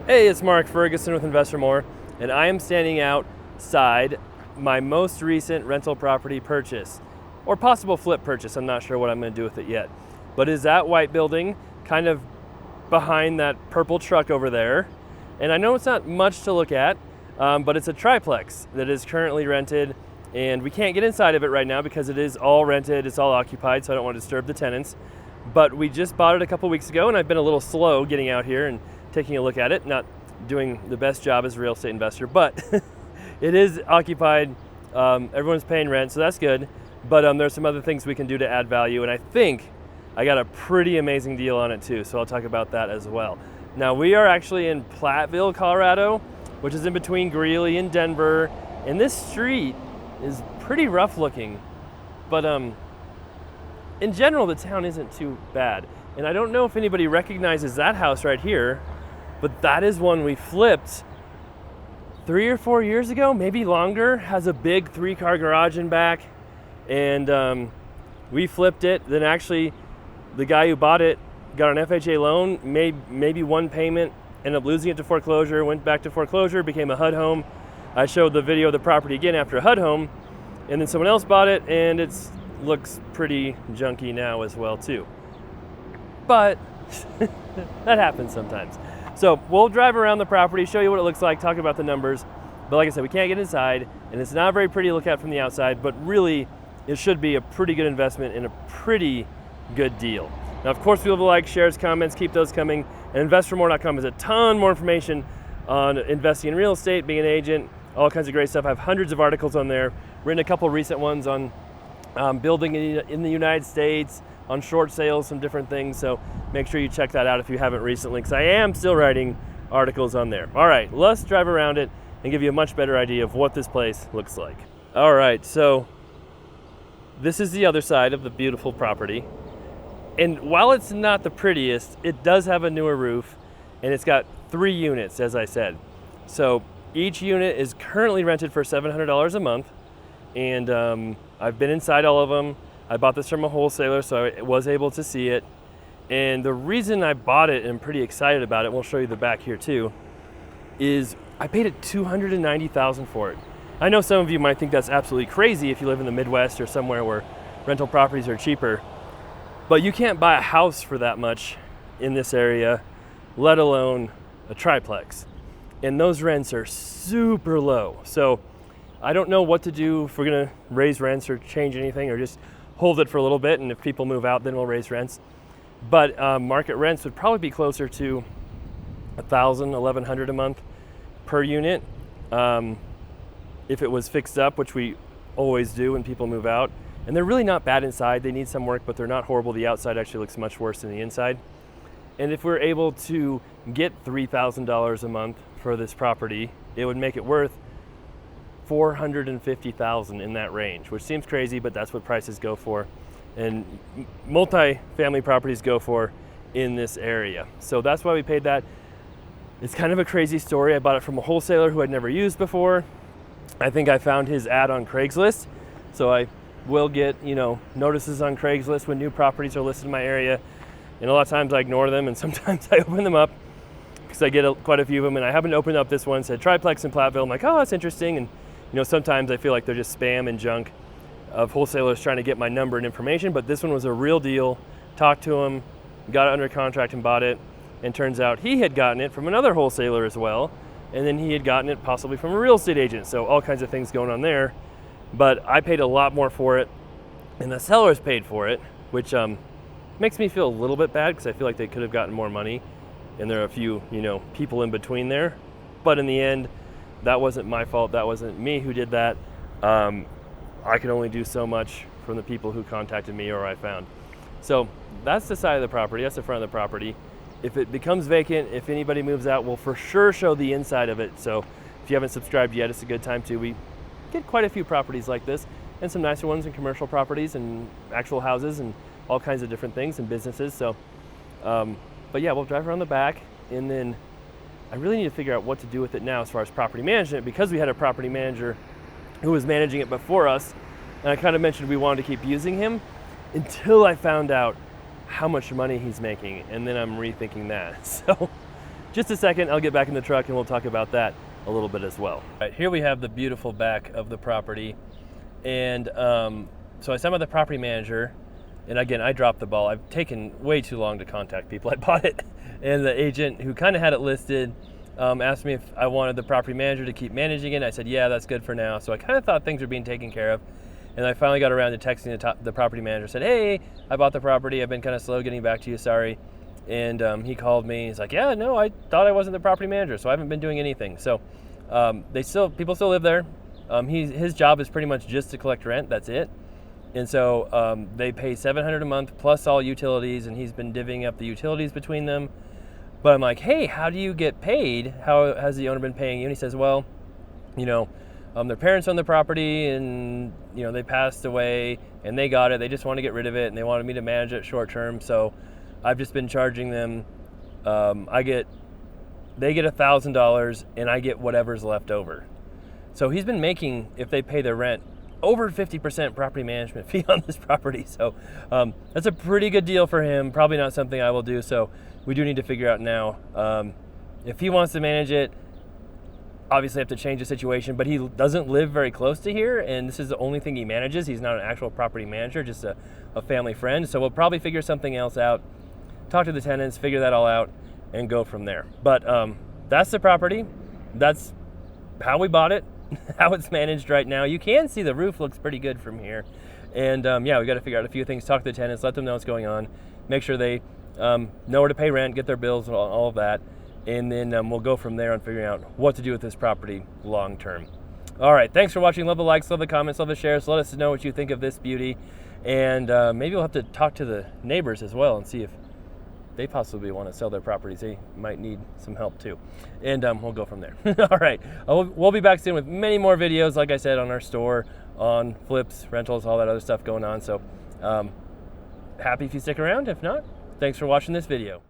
Hey, it's Mark Ferguson with Investor More, and I am standing outside my most recent rental property purchase, or possible flip purchase. I'm not sure what I'm going to do with it yet. But is that white building kind of behind that purple truck over there? And I know it's not much to look at, but it's a triplex that is currently rented, and we can't get inside of it right now because it is all rented, it's all occupied, so I don't want to disturb the tenants. But we just bought it a couple weeks ago, and I've been a little slow getting out here and taking a look at it, not doing the best job as a real estate investor, but it is occupied. Everyone's paying rent, so that's good. But there's some other things we can do to add value, and I think I got a pretty amazing deal on it too, so I'll talk about that as well. Now, we are actually in Platteville, Colorado, which is in between Greeley and Denver, and this street is pretty rough looking, but in general, the town isn't too bad. And I don't know if anybody recognizes that house right here, but that is one we flipped 3 or 4 years ago, maybe longer. Has a big 3-car garage in back, and we flipped it. Then actually, the guy who bought it got an FHA loan, made maybe one payment, ended up losing it to foreclosure, went back to foreclosure, became a HUD home. I showed the video of the property again after a HUD home, and then someone else bought it, and it looks pretty junky now as well too. But that happens sometimes. So we'll drive around the property, show you what it looks like, talk about the numbers. But like I said, we can't get inside, and it's not very pretty to look at from the outside, but really it should be a pretty good investment and a pretty good deal. Now, of course, people like, shares, comments, keep those coming. And investormore.com has a ton more information on investing in real estate, being an agent, all kinds of great stuff. I have hundreds of articles on there, written a couple recent ones on building in the United States, on short sales, some different things. So make sure you check that out if you haven't recently, because I am still writing articles on there. All right, let's drive around it and give you a much better idea of what this place looks like. All right, so this is the other side of the beautiful property. And while it's not the prettiest, it does have a newer roof, and it's got 3 units, as I said. So each unit is currently rented for $700 a month, and I've been inside all of them. I bought this from a wholesaler, so I was able to see it. And the reason I bought it and I'm pretty excited about it, we'll show you the back here too, is I paid it $290,000 for it. I know some of you might think that's absolutely crazy if you live in the Midwest or somewhere where rental properties are cheaper, but you can't buy a house for that much in this area, let alone a triplex. And those rents are super low. So I don't know what to do, if we're gonna raise rents or change anything, or just hold it for a little bit, and if people move out, then we'll raise rents. But market rents would probably be closer to $1,000, $1,100 a month per unit. If it was fixed up, which we always do when people move out. And they're really not bad inside. They need some work, but they're not horrible. The outside actually looks much worse than the inside. And if we're able to get $3,000 a month for this property, it would make it worth $450,000 in that range, which seems crazy, but that's what prices go for, and multi-family properties go for in this area. So that's why we paid that. It's kind of a crazy story. I bought it from a wholesaler who I'd never used before. I think I found his ad on Craigslist, so I will get notices on Craigslist when new properties are listed in my area, and a lot of times I ignore them, and sometimes I open them up because I get quite a few of them. And I happened to open up this one, said triplex in Platteville. I'm like, oh, that's interesting. And sometimes I feel like they're just spam and junk of wholesalers trying to get my number and information, but this one was a real deal. Talked to him, got it under contract and bought it, and turns out he had gotten it from another wholesaler as well, and then he had gotten it possibly from a real estate agent, so all kinds of things going on there. But I paid a lot more for it, and the sellers paid for it, which makes me feel a little bit bad because I feel like they could have gotten more money, and there are a few people in between there. But in the end, that wasn't my fault. That wasn't me who did that. I could only do so much from the people who contacted me or I found. So that's the side of the property. That's the front of the property. If it becomes vacant, if anybody moves out, we'll for sure show the inside of it. So if you haven't subscribed yet, it's a good time to. We get quite a few properties like this, and some nicer ones, and commercial properties and actual houses and all kinds of different things and businesses. So, but yeah, we'll drive around the back, and then I really need to figure out what to do with it now as far as property management, because we had a property manager who was managing it before us, and I kind of mentioned we wanted to keep using him until I found out how much money he's making, and then I'm rethinking that. So just a second, I'll get back in the truck and we'll talk about that a little bit as well. All right, here we have the beautiful back of the property. And so I sat with the property manager, and again, I dropped the ball. I've taken way too long to contact people. I bought it, and the agent who kind of had it listed asked me if I wanted the property manager to keep managing it. I said, yeah, that's good for now. So I kind of thought things were being taken care of. And I finally got around to texting the property manager, said, hey, I bought the property. I've been kind of slow getting back to you, sorry. And he called me. He's like, yeah, no, I thought I wasn't the property manager, so I haven't been doing anything. So people still live there. His job is pretty much just to collect rent. That's it. And so they pay $700 a month plus all utilities, and he's been divvying up the utilities between them. But I'm like, hey, how do you get paid? How has the owner been paying you? And he says, well, their parents own the property, and they passed away, and they got it. They just want to get rid of it, and they wanted me to manage it short term. So I've just been charging them. They get $1,000, and I get whatever's left over. So he's been making, if they pay their rent, over 50% property management fee on this property. So that's a pretty good deal for him. Probably not something I will do. So we do need to figure out now. If he wants to manage it, obviously have to change the situation, but he doesn't live very close to here, and this is the only thing he manages. He's not an actual property manager, just a family friend. So we'll probably figure something else out, talk to the tenants, figure that all out, and go from there. But that's the property. That's how we bought it, how it's managed right now. You can see the roof looks pretty good from here. And yeah, we got to figure out a few things, talk to the tenants, let them know what's going on, make sure they know where to pay rent, get their bills, and all of that. And then we'll go from there on figuring out what to do with this property long term. All right, thanks for watching. Love the likes, love the comments, love the shares. Let us know what you think of this beauty. And maybe we'll have to talk to the neighbors as well and see if they possibly want to sell their properties. They might need some help too. And we'll go from there. All right, we'll be back soon with many more videos, like I said, on our store, on flips, rentals, all that other stuff going on. So happy if you stick around. If not, thanks for watching this video.